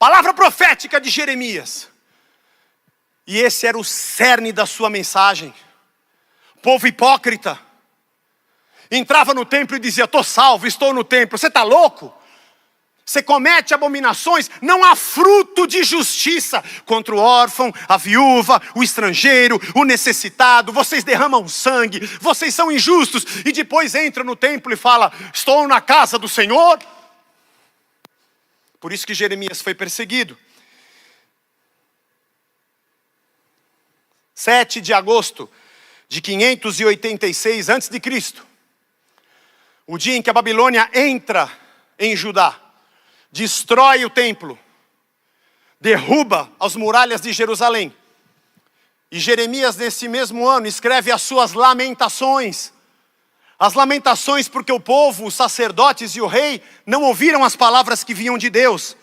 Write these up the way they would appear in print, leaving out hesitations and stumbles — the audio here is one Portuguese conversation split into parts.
palavra profética de Jeremias. E esse era o cerne da sua mensagem. Povo hipócrita. Entrava no templo e dizia: estou salvo, estou no templo. Você está louco? Você comete abominações, não há fruto de justiça contra o órfão, a viúva, o estrangeiro, o necessitado. Vocês derramam sangue, vocês são injustos. E depois entra no templo e fala: estou na casa do Senhor. Por isso que Jeremias foi perseguido. 7 de agosto de 586 a.C., o dia em que a Babilônia entra em Judá, destrói o templo, derruba as muralhas de Jerusalém. E Jeremias, nesse mesmo ano, escreve as suas lamentações. As lamentações porque o povo, os sacerdotes e o rei não ouviram as palavras que vinham de Deus.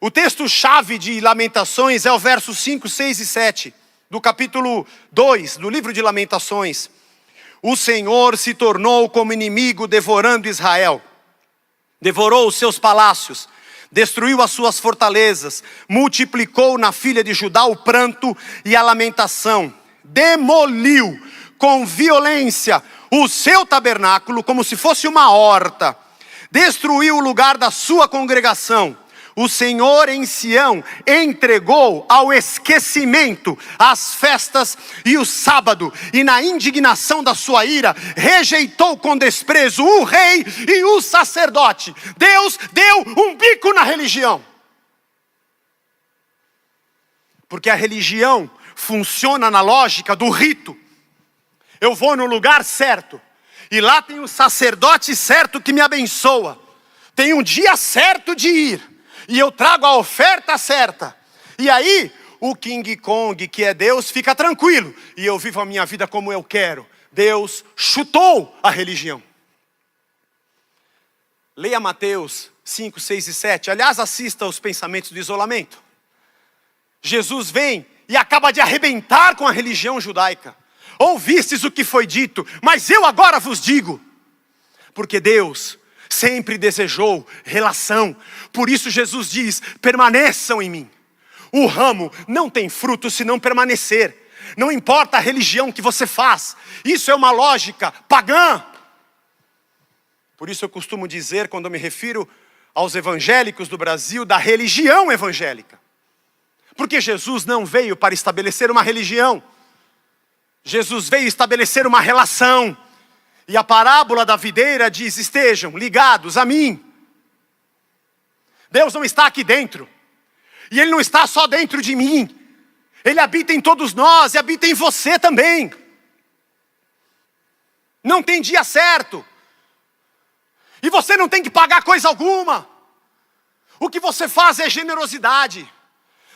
O texto-chave de Lamentações é o verso 5, 6 e 7, do capítulo 2, do livro de Lamentações. O Senhor se tornou como inimigo, devorando Israel. Devorou os seus palácios, destruiu as suas fortalezas, multiplicou na filha de Judá o pranto e a lamentação. Demoliu com violência o seu tabernáculo como se fosse uma horta. Destruiu o lugar da sua congregação. O Senhor em Sião entregou ao esquecimento as festas e o sábado, e na indignação da sua ira, rejeitou com desprezo o rei e o sacerdote. Deus deu um bico na religião. Porque a religião funciona na lógica do rito. Eu vou no lugar certo, e lá tem o sacerdote certo que me abençoa. Tem um dia certo de ir. E eu trago a oferta certa. E aí, o King Kong, que é Deus, fica tranquilo. E eu vivo a minha vida como eu quero. Deus chutou a religião. Leia Mateus 5, 6 e 7. Aliás, assista aos pensamentos do isolamento. Jesus vem e acaba de arrebentar com a religião judaica. Ouvistes o que foi dito, mas eu agora vos digo. Porque Deus sempre desejou relação. Por isso Jesus diz: permaneçam em mim. O ramo não tem fruto se não permanecer. Não importa a religião que você faz. Isso é uma lógica pagã. Por isso eu costumo dizer, quando eu me refiro aos evangélicos do Brasil, da religião evangélica. Porque Jesus não veio para estabelecer uma religião. Jesus veio estabelecer uma relação. E a parábola da videira diz: estejam ligados a mim. Deus não está aqui dentro. E Ele não está só dentro de mim. Ele habita em todos nós e habita em você também. Não tem dia certo. E você não tem que pagar coisa alguma. O que você faz é generosidade.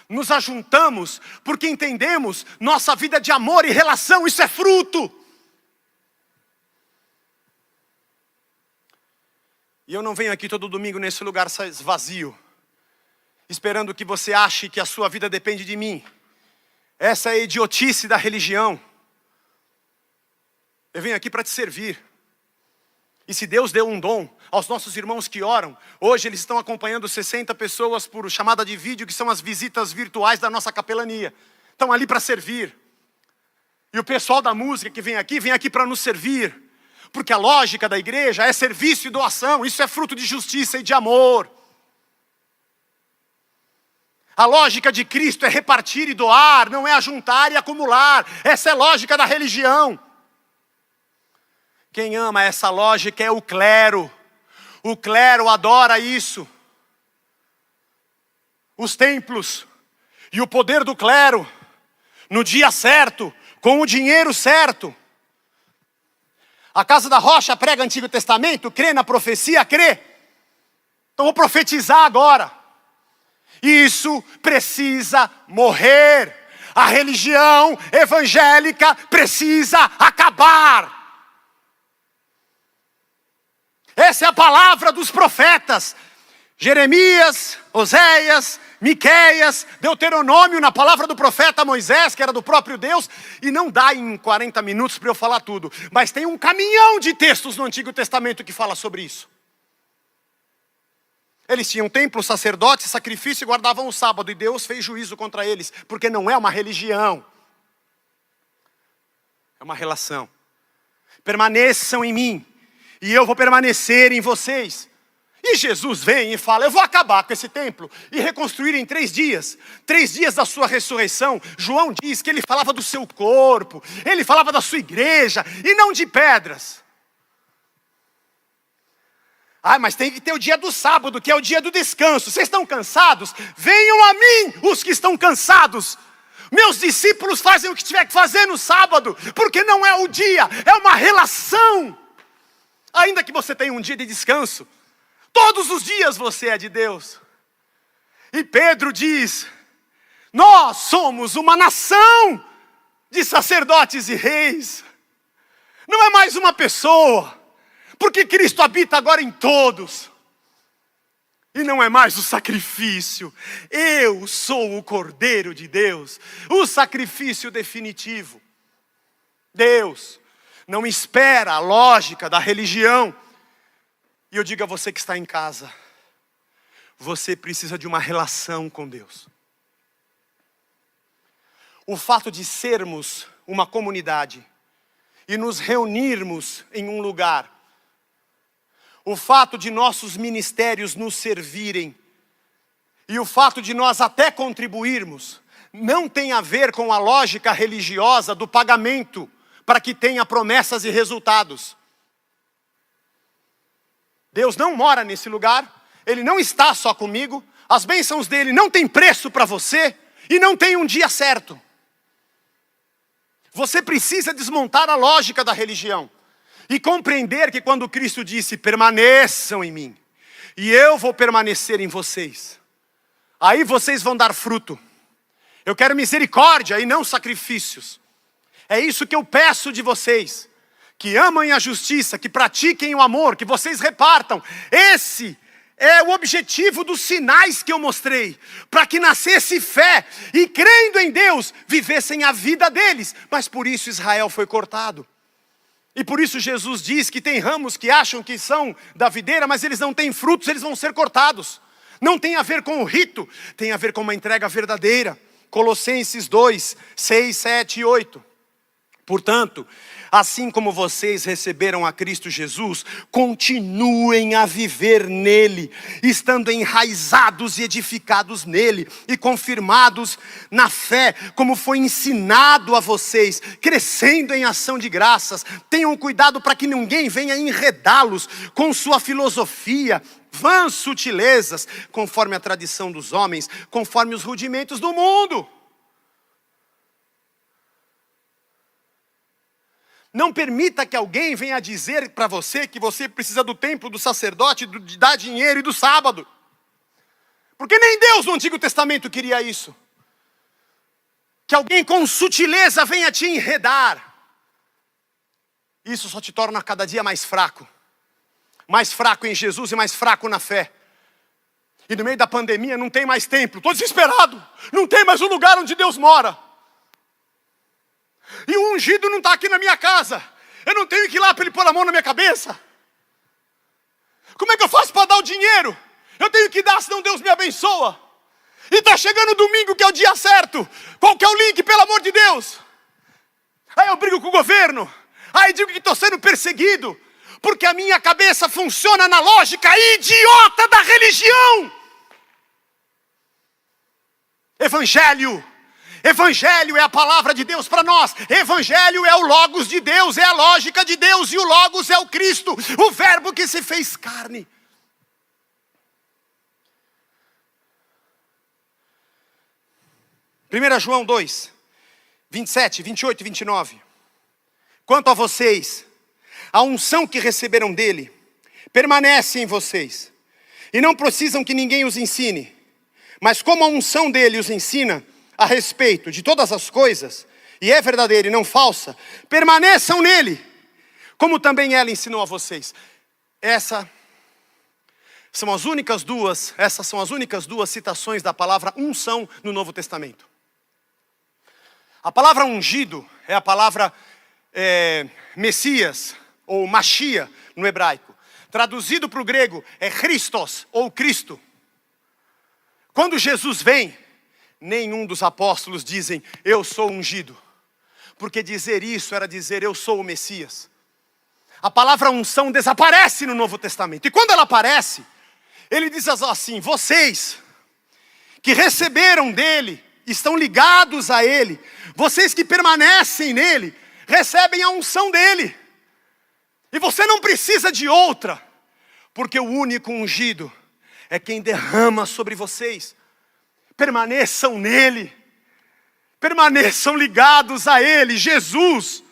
Nos ajuntamos porque entendemos nossa vida de amor e relação. Isso é fruto. E eu não venho aqui todo domingo nesse lugar vazio, esperando que você ache que a sua vida depende de mim. Essa é a idiotice da religião. Eu venho aqui para te servir. E se Deus deu um dom aos nossos irmãos que oram, hoje eles estão acompanhando 60 pessoas por chamada de vídeo, que são as visitas virtuais da nossa capelania. Estão ali para servir. E o pessoal da música que vem aqui para nos servir. Porque a lógica da igreja é serviço e doação. Isso é fruto de justiça e de amor. A lógica de Cristo é repartir e doar, não é ajuntar e acumular. Essa é a lógica da religião. Quem ama essa lógica é o clero. O clero adora isso. Os templos e o poder do clero, no dia certo, com o dinheiro certo. A Casa da Rocha prega Antigo Testamento, crê na profecia, crê. Então vou profetizar agora. Isso precisa morrer. A religião evangélica precisa acabar. Essa é a palavra dos profetas. Jeremias, Oséias, Miqueias, Deuteronômio, na palavra do profeta Moisés, que era do próprio Deus. E não dá em 40 minutos para eu falar tudo. Mas tem um caminhão de textos no Antigo Testamento que fala sobre isso. Eles tinham templo, sacerdote, sacrifício e guardavam o sábado. E Deus fez juízo contra eles, porque não é uma religião. É uma relação. Permaneçam em mim, e eu vou permanecer em vocês. E Jesus vem e fala, eu vou acabar com esse templo e reconstruir em 3 dias. 3 dias da sua ressurreição. João diz que ele falava do seu corpo, ele falava da sua igreja, e não de pedras. Ah, mas tem que ter o dia do sábado, que é o dia do descanso. Vocês estão cansados? Venham a mim, os que estão cansados. Meus discípulos fazem o que tiver que fazer no sábado, porque não é o dia, é uma relação. Ainda que você tenha um dia de descanso, todos os dias você é de Deus. E Pedro diz, nós somos uma nação de sacerdotes e reis. Não é mais uma pessoa, porque Cristo habita agora em todos. E não é mais o sacrifício. Eu sou o Cordeiro de Deus. O sacrifício definitivo. Deus não espera a lógica da religião. E eu digo a você que está em casa. Você precisa de uma relação com Deus. O fato de sermos uma comunidade e nos reunirmos em um lugar, o fato de nossos ministérios nos servirem e o fato de nós até contribuirmos, não tem a ver com a lógica religiosa do pagamento para que tenha promessas e resultados. Deus não mora nesse lugar, Ele não está só comigo, as bênçãos dele não têm preço para você e não tem um dia certo. Você precisa desmontar a lógica da religião. E compreender que quando Cristo disse, permaneçam em mim, e eu vou permanecer em vocês, aí vocês vão dar fruto. Eu quero misericórdia e não sacrifícios. É isso que eu peço de vocês, que amem a justiça, que pratiquem o amor, que vocês repartam. Esse é o objetivo dos sinais que eu mostrei, para que nascesse fé, e crendo em Deus, vivessem a vida deles. Mas por isso Israel foi cortado. E por isso Jesus diz que tem ramos que acham que são da videira, mas eles não têm frutos, eles vão ser cortados. Não tem a ver com o rito, tem a ver com uma entrega verdadeira. Colossenses 2, 6, 7 e 8. Portanto, assim como vocês receberam a Cristo Jesus, continuem a viver nele, estando enraizados e edificados nele, e confirmados na fé, como foi ensinado a vocês, crescendo em ação de graças. Tenham cuidado para que ninguém venha enredá-los com sua filosofia, vãs sutilezas, conforme a tradição dos homens, conforme os rudimentos do mundo. Não permita que alguém venha dizer para você que você precisa do templo, do sacerdote, de dar dinheiro e do sábado. Porque nem Deus no Antigo Testamento queria isso. Que alguém com sutileza venha te enredar. Isso só te torna cada dia mais fraco. Mais fraco em Jesus e mais fraco na fé. E no meio da pandemia não tem mais templo. Estou desesperado. Não tem mais um lugar onde Deus mora. E o ungido não está aqui na minha casa. Eu não tenho que ir lá para ele pôr a mão na minha cabeça. Como é que eu faço para dar o dinheiro? Eu tenho que dar, senão Deus me abençoa. E está chegando o domingo, que é o dia certo. Qual que é o link, pelo amor de Deus? Aí eu brigo com o governo. Aí digo que estou sendo perseguido. Porque a minha cabeça funciona na lógica idiota da religião. Evangelho é a palavra de Deus para nós. Evangelho é o Logos de Deus, é a lógica de Deus. E o Logos é o Cristo, o verbo que se fez carne. João 2, 27, 28 e 29. Quanto a vocês, a unção que receberam dele permanece em vocês. E não precisam que ninguém os ensine. Mas como a unção dele os ensina a respeito de todas as coisas, e é verdadeira e não falsa, permaneçam nele, como também ela ensinou a vocês. Essas são as únicas duas citações da palavra unção no Novo Testamento. A palavra ungido é a palavra Messias, ou Machia no hebraico. traduzido para o grego, é Christos ou Cristo. Quando Jesus vem, nenhum dos apóstolos dizem, eu sou ungido. Porque dizer isso era dizer, eu sou o Messias. A palavra unção desaparece no Novo Testamento. E quando ela aparece, ele diz assim, vocês que receberam dele, estão ligados a ele, vocês que permanecem nele, recebem a unção dele. E você não precisa de outra, porque o único ungido é quem derrama sobre vocês. Permaneçam nele, permaneçam ligados a ele. Jesus